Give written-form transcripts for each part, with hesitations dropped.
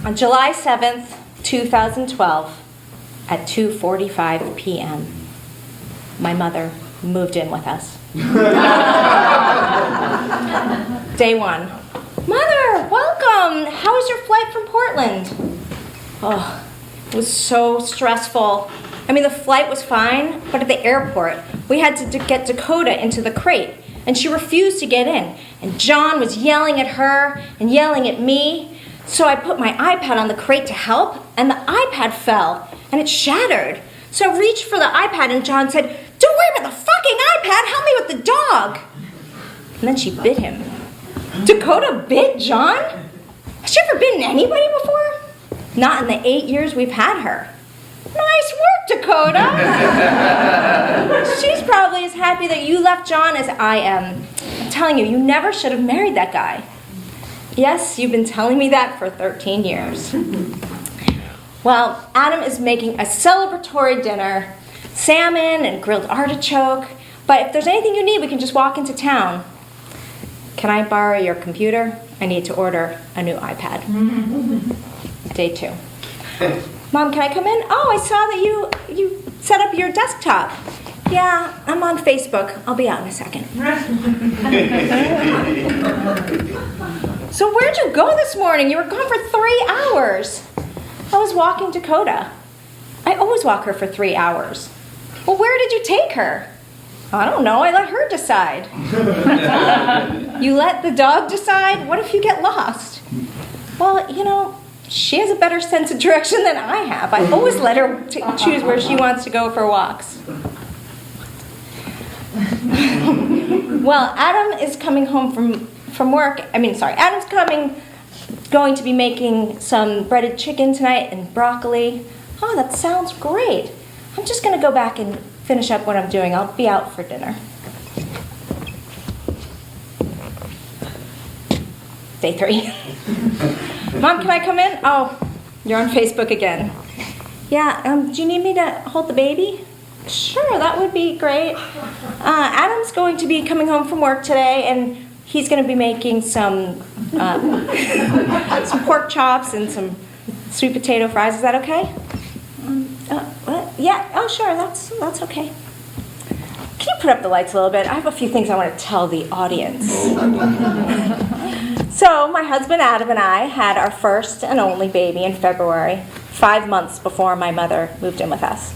On July 7th, 2012, at 2:45 p.m., my mother moved in with us. Day one. Mother, welcome! How was your flight from Portland? Oh, it was so stressful. I mean, the flight was fine, but at the airport, we had to get Dakota into the crate, and she refused to get in. And John was yelling at her and yelling at me. So I put my iPad on the crate to help, and the iPad fell, and it shattered. So I reached for the iPad, and John said, "Don't worry about the fucking iPad, help me with the dog." And then she bit him. Dakota bit John? Has she ever bitten anybody before? Not in the 8 years we've had her. Nice work, Dakota. She's probably as happy that you left John as I am. I'm telling you, you never should have married that guy. Yes, you've been telling me that for 13 years. Well, Adam is making a celebratory dinner, salmon and grilled artichoke, but if there's anything you need, we can just walk into town. Can I borrow your computer? I need to order a new iPad. Day 2. Mom, can I come in? Oh, I saw that you set up your desktop. Yeah, I'm on Facebook. I'll be out in a second. So where'd you go this morning? You were gone for 3 hours. I was walking Dakota. I always walk her for 3 hours. Well, where did you take her? I don't know. I let her decide. You let the dog decide? What if you get lost? Well, you know, she has a better sense of direction than I have. I always let her choose where she wants to go for walks. Well, Adam is coming home from work. Adam's going to be making some breaded chicken tonight and broccoli. Oh, that sounds great. I'm just going to go back and finish up what I'm doing. I'll be out for dinner. Day 3. Mom, can I come in? Oh, you're on Facebook again. Yeah, do you need me to hold the baby? Sure, that would be great. Adam's going to be coming home from work today, and he's going to be making some pork chops and some sweet potato fries. Is that okay? What? Yeah. Oh, sure. That's okay. Can you put up the lights a little bit? I have a few things I want to tell the audience. So my husband Adam and I had our first and only baby in February, 5 months before my mother moved in with us.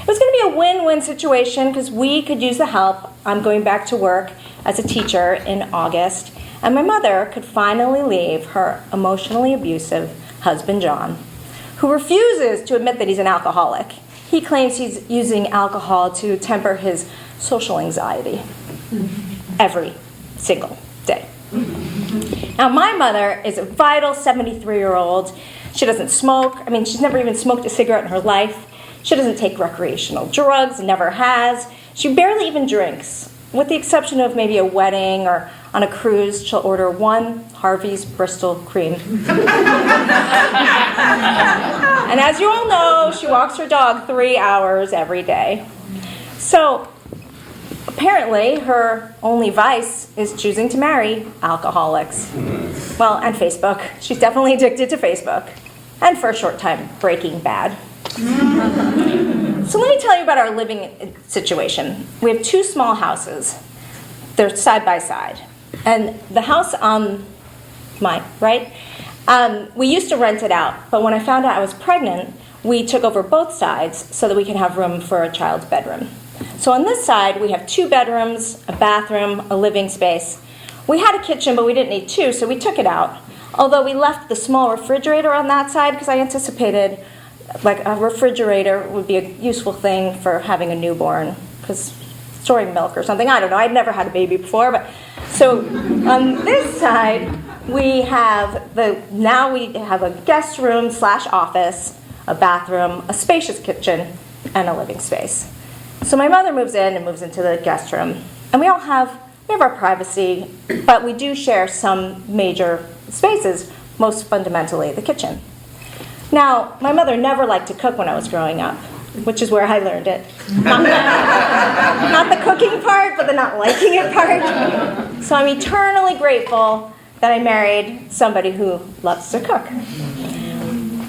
It was going to be a win-win situation because we could use the help. I'm going back to work as a teacher in August, and my mother could finally leave her emotionally abusive husband, John, who refuses to admit that he's an alcoholic. He claims he's using alcohol to temper his social anxiety every single day. Now, my mother is a vital 73-year-old. She doesn't smoke. She's never even smoked a cigarette in her life. She doesn't take recreational drugs, never has. She barely even drinks. With the exception of maybe a wedding or on a cruise, she'll order 1 Harvey's Bristol Cream. And as you all know, she walks her dog 3 hours every day. So apparently, her only vice is choosing to marry alcoholics. Well, and Facebook. She's definitely addicted to Facebook. And for a short time, Breaking Bad. So let me tell you about our living situation. We have 2 small houses. They're side by side. And the house on my right, we used to rent it out. But when I found out I was pregnant, we took over both sides so that we could have room for a child's bedroom. So on this side, we have 2 bedrooms, a bathroom, a living space. We had a kitchen, but we didn't need 2, so we took it out. Although we left the small refrigerator on that side because I anticipated like a refrigerator would be a useful thing for having a newborn, because storing milk or something, I don't know. I'd never had a baby before, but so on this side we have a guest room / office, a bathroom, a spacious kitchen, and a living space. So my mother moves in and moves into the guest room, and we have our privacy, but we do share some major spaces, most fundamentally the kitchen. Now, my mother never liked to cook when I was growing up, which is where I learned it. Not the cooking part, but the not liking it part. So I'm eternally grateful that I married somebody who loves to cook.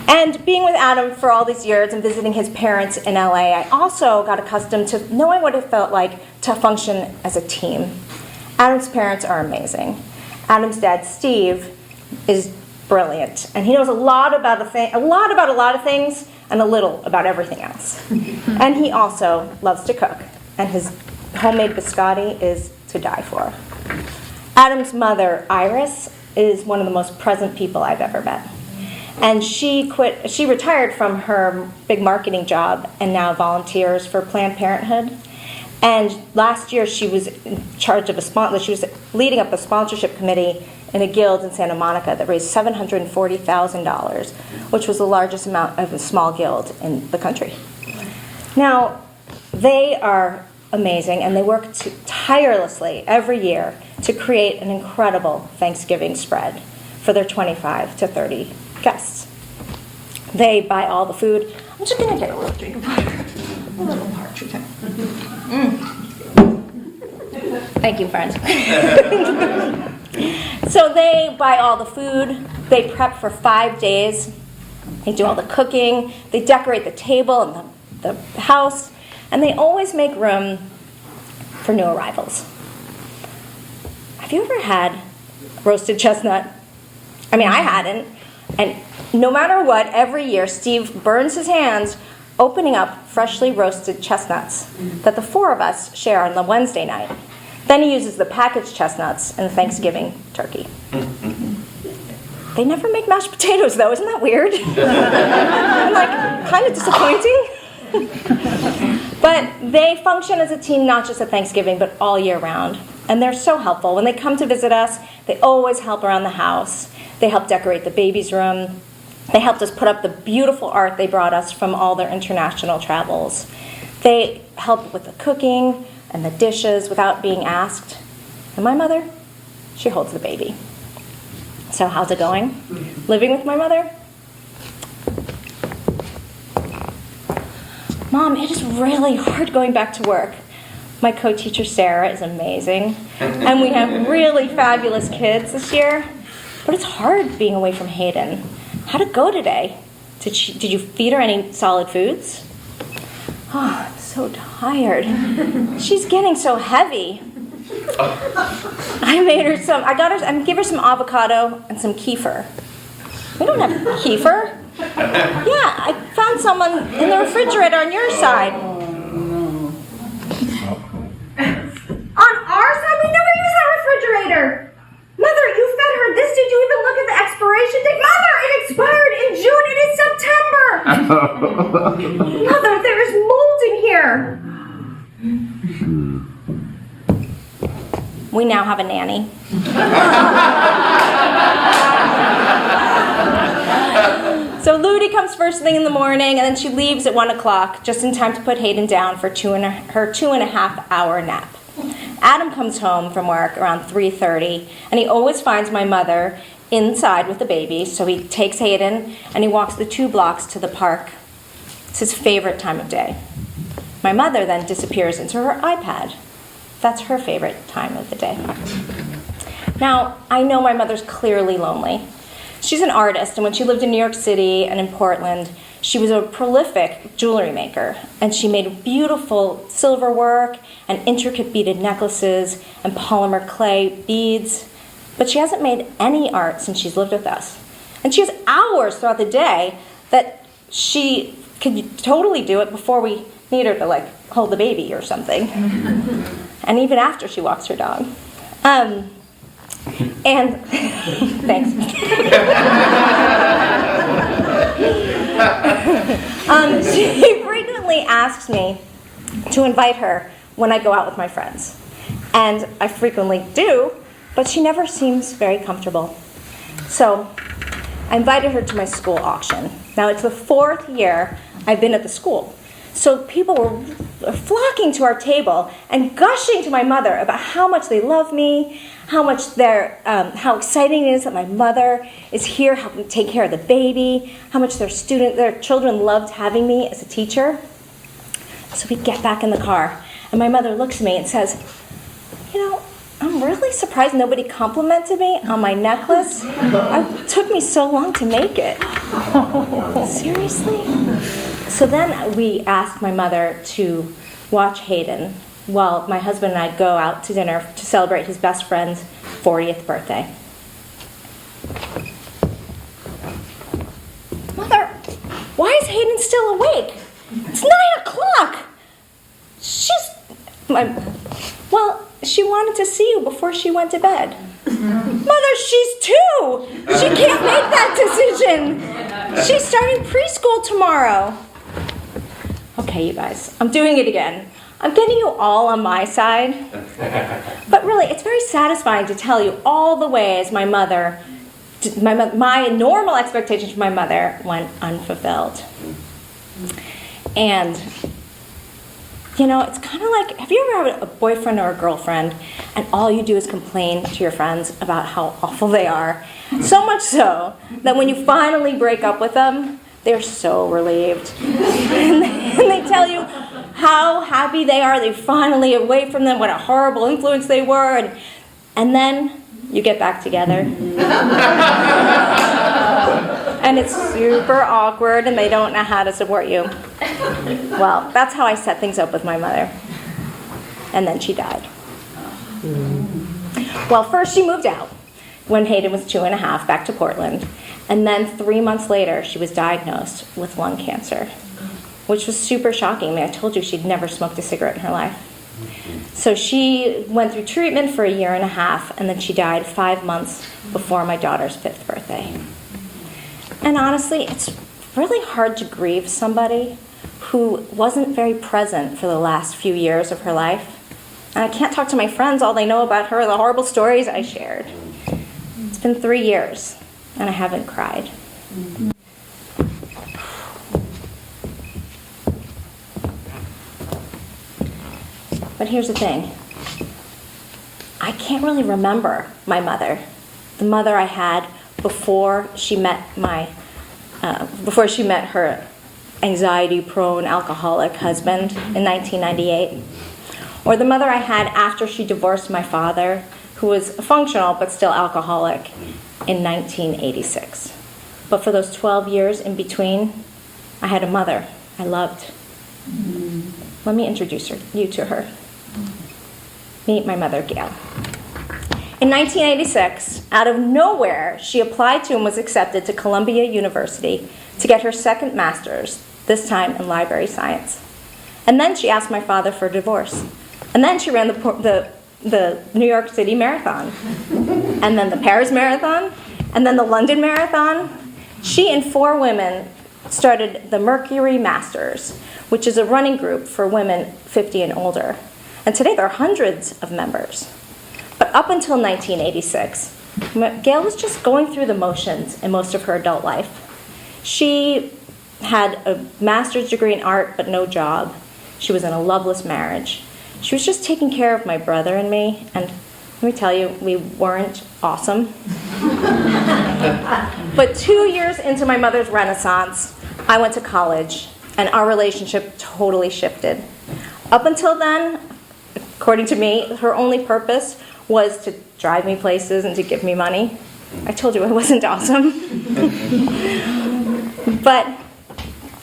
And being with Adam for all these years and visiting his parents in LA, I also got accustomed to knowing what it felt like to function as a team. Adam's parents are amazing. Adam's dad, Steve, is brilliant, and he knows a lot about a lot of things and a little about everything else. And he also loves to cook, and his homemade biscotti is to die for. Adam's mother, Iris, is one of the most present people I've ever met. And she retired from her big marketing job and now volunteers for Planned Parenthood. And last year she was in charge of she was leading up a sponsorship committee in a guild in Santa Monica that raised $740,000, which was the largest amount of a small guild in the country. Now, they are amazing, and they work tirelessly every year to create an incredible Thanksgiving spread for their 25 to 30 guests. They buy all the food. I'm just going to get a little drink of water. A little parched. Thank you, friends. So they buy all the food. They prep for 5 days. They do all the cooking. They decorate the table and the house. And they always make room for new arrivals. Have you ever had roasted chestnut? I mean, I hadn't. And no matter what, every year Steve burns his hands opening up freshly roasted chestnuts that the four of us share on the Wednesday night. Then he uses the packaged chestnuts in the Thanksgiving turkey. They never make mashed potatoes, though. Isn't that weird? Kind of disappointing. But they function as a team not just at Thanksgiving, but all year round. And they're so helpful. When they come to visit us, they always help around the house. They help decorate the baby's room. They helped us put up the beautiful art they brought us from all their international travels. They help with the cooking and the dishes without being asked. And my mother, she holds the baby. So how's it going? Living with my mother? Mom, it is really hard going back to work. My co-teacher Sarah is amazing, and we have really fabulous kids this year. But it's hard being away from Hayden. How'd it go today? Did you feed her any solid foods? Oh, I'm so tired. She's getting so heavy. I gave her some avocado and some kefir. We don't have kefir. Yeah, I found someone in the refrigerator on your side. On our side? We never use that refrigerator. Mother, you fed her this. Did you even look at the expiration date? Mother, it expired in June. It is September. Mother, there is mold in here. We now have a nanny. So Ludi comes first thing in the morning, and then she leaves at 1 o'clock, just in time to put Hayden down for her 2.5 hour nap. Adam comes home from work around 3:30, and he always finds my mother inside with the baby, so he takes Hayden, and he walks the 2 blocks to the park. It's his favorite time of day. My mother then disappears into her iPad. That's her favorite time of the day. Now, I know my mother's clearly lonely. She's an artist, and when she lived in New York City and in Portland, she was a prolific jewelry maker, and she made beautiful silver work and intricate beaded necklaces and polymer clay beads. But she hasn't made any art since she's lived with us. And she has hours throughout the day that she could totally do it before we need her to hold the baby or something. And even after she walks her dog. And thanks. She frequently asks me to invite her when I go out with my friends. And I frequently do, but she never seems very comfortable. So I invited her to my school auction. Now it's the 4th year I've been at the school. So people were flocking to our table and gushing to my mother about how much they love me, how exciting it is that my mother is here helping take care of the baby, how much their children loved having me as a teacher. So we get back in the car, and my mother looks at me and says, I'm really surprised nobody complimented me on my necklace. It took me so long to make it. Seriously? So then we asked my mother to watch Hayden while my husband and I go out to dinner to celebrate his best friend's 40th birthday. Mother, why is Hayden still awake? It's 9 o'clock. Well, she wanted to see you before she went to bed. Mother, she's 2. She can't make that decision. She's starting preschool tomorrow. Okay, you guys, I'm doing it again. I'm getting you all on my side. But really, it's very satisfying to tell you all the ways my normal expectations for my mother went unfulfilled. And, it's kind of like, have you ever had a boyfriend or a girlfriend and all you do is complain to your friends about how awful they are? So much so that when you finally break up with them, they're so relieved. and they tell you how happy they are they're finally away from them, what a horrible influence they were, and then you get back together. And it's super awkward and they don't know how to support you. Well, that's how I set things up with my mother. And then she died. Well, first she moved out when Hayden was 2.5 back to Portland. And then 3 months later, she was diagnosed with lung cancer, which was super shocking. I mean, I told you she'd never smoked a cigarette in her life. So she went through treatment for 1.5 years, and then she died 5 months before my daughter's 5th birthday. And honestly, it's really hard to grieve somebody who wasn't very present for the last few years of her life. And I can't talk to my friends. All they know about her are the horrible stories I shared. It's been 3 years, and I haven't cried. But here's the thing. I can't really remember my mother, the mother I had before she met her anxiety-prone alcoholic husband in 1998, or the mother I had after she divorced my father, who was functional but still alcoholic, in 1986. But for those 12 years in between, I had a mother I loved. Let me introduce you to her. Meet my mother, Gail. In 1986, out of nowhere, she applied to and was accepted to Columbia University to get her second master's, this time in library science. And then she asked my father for a divorce. And then she ran the New York City Marathon, and then the Paris Marathon, and then the London Marathon. She and 4 women started the Mercury Masters, which is a running group for women 50 and older. And today there are hundreds of members. But up until 1986, Gail was just going through the motions in most of her adult life. She had a master's degree in art, but no job. She was in a loveless marriage. She was just taking care of my brother and me, and let me tell you, we weren't awesome. But 2 years into my mother's renaissance, I went to college, and our relationship totally shifted. Up until then, according to me, her only purpose was to drive me places and to give me money. I told you I wasn't awesome. But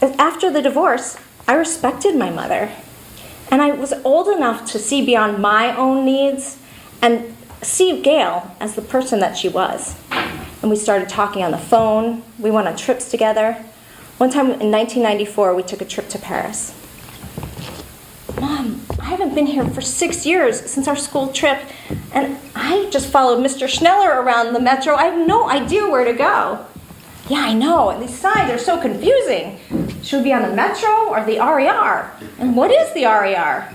after the divorce, I respected my mother. And I was old enough to see beyond my own needs and see Gail as the person that she was. And we started talking on the phone. We went on trips together. One time in 1994, we took a trip to Paris. Mom, I haven't been here for 6 years since our school trip, and I just followed Mr. Schneller around the metro. I have no idea where to go. Yeah, I know, and these signs are so confusing. Should we be on the metro or the RER? And what is the RER?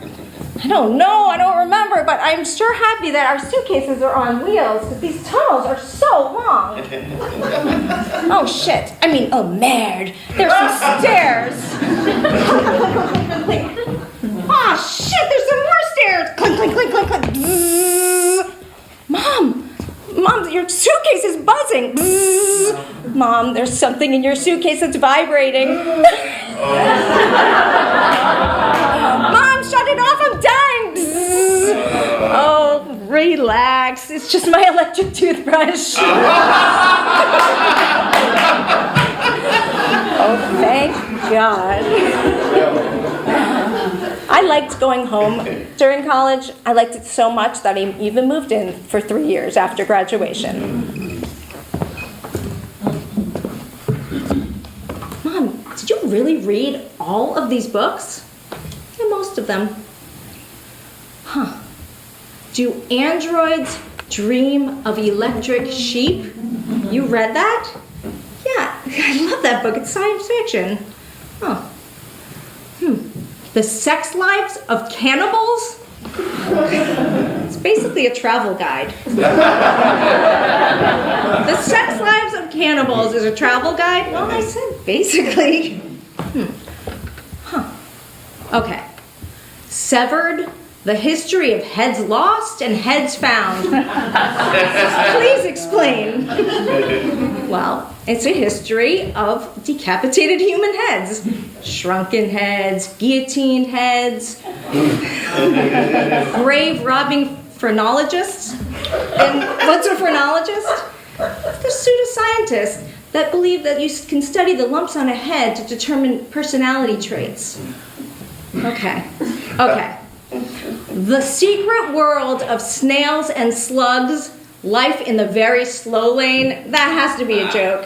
I don't know, I don't remember, but I'm sure happy that our suitcases are on wheels, because these tunnels are so long. Oh, shit. Oh, merde. There's some stairs. Oh, shit, there's some more stairs. Clink, clink, clink, clink, clink. Bzzz. Mom, your suitcase is buzzing. Bzzz. Mom, there's something in your suitcase that's vibrating. Mom, shut it off, I'm dying. Bzzz. Oh, relax. It's just my electric toothbrush. God. I liked going home during college. I liked it so much that I even moved in for 3 years after graduation. Mom, did you really read all of these books? Yeah, most of them. Huh. Do androids dream of electric sheep? You read that? Yeah, I love that book. It's science fiction. Oh. The Sex Lives of Cannibals? It's basically a travel guide. The Sex Lives of Cannibals is a travel guide? Well, I said basically. Okay. Severed, the history of heads lost and heads found. Please explain. Well, it's a history of decapitated human heads. Shrunken heads, guillotined heads, grave robbing phrenologists. And what's a phrenologist? They're pseudoscientists that believe that you can study the lumps on a head to determine personality traits. Okay. The secret world of snails and slugs, life in the very slow lane, that has to be a joke.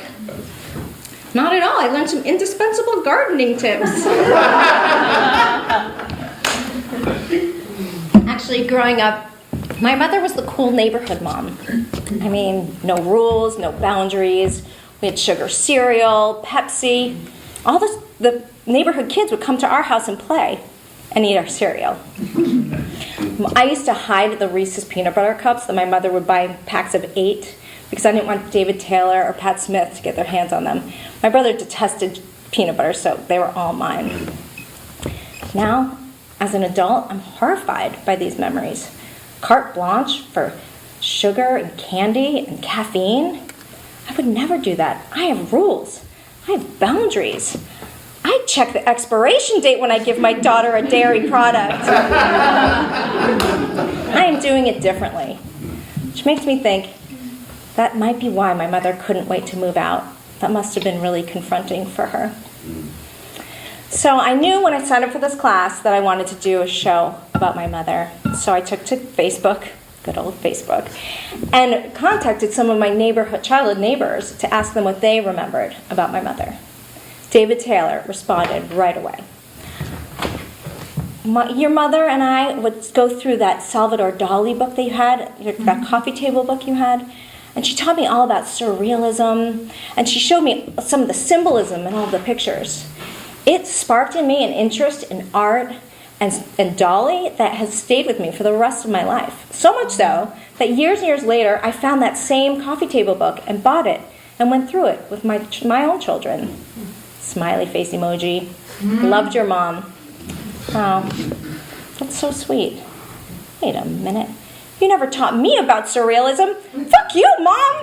Not at all. I learned some indispensable gardening tips. Actually, growing up, my mother was the cool neighborhood mom. I mean, no rules, no boundaries. We had sugar cereal, Pepsi. All the neighborhood kids would come to our house and play and eat our cereal. I used to hide the Reese's peanut butter cups that my mother would buy in packs of 8 because I didn't want David Taylor or Pat Smith to get their hands on them. My brother detested peanut butter, so they were all mine. Now, as an adult, I'm horrified by these memories. Carte blanche for sugar and candy and caffeine. I would never do that. I have rules. I have boundaries. I check the expiration date when I give my daughter a dairy product. I am doing it differently, which makes me think that might be why my mother couldn't wait to move out. That must have been really confronting for her. So I knew when I signed up for this class that I wanted to do a show about my mother. So I took to Facebook, good old Facebook, and contacted some of my childhood neighbors to ask them what they remembered about my mother. David Taylor responded right away. Your mother and I would go through that Salvador Dali book that you had, that coffee table book you had, and she taught me all about surrealism, and she showed me some of the symbolism in all the pictures. It sparked in me an interest in art and Dali that has stayed with me for the rest of my life. So much so that years and years later, I found that same coffee table book and bought it and went through it with my own children. Smiley face emoji. Loved your mom. Oh, that's so sweet. Wait a minute. You never taught me about surrealism. Fuck you, Mom!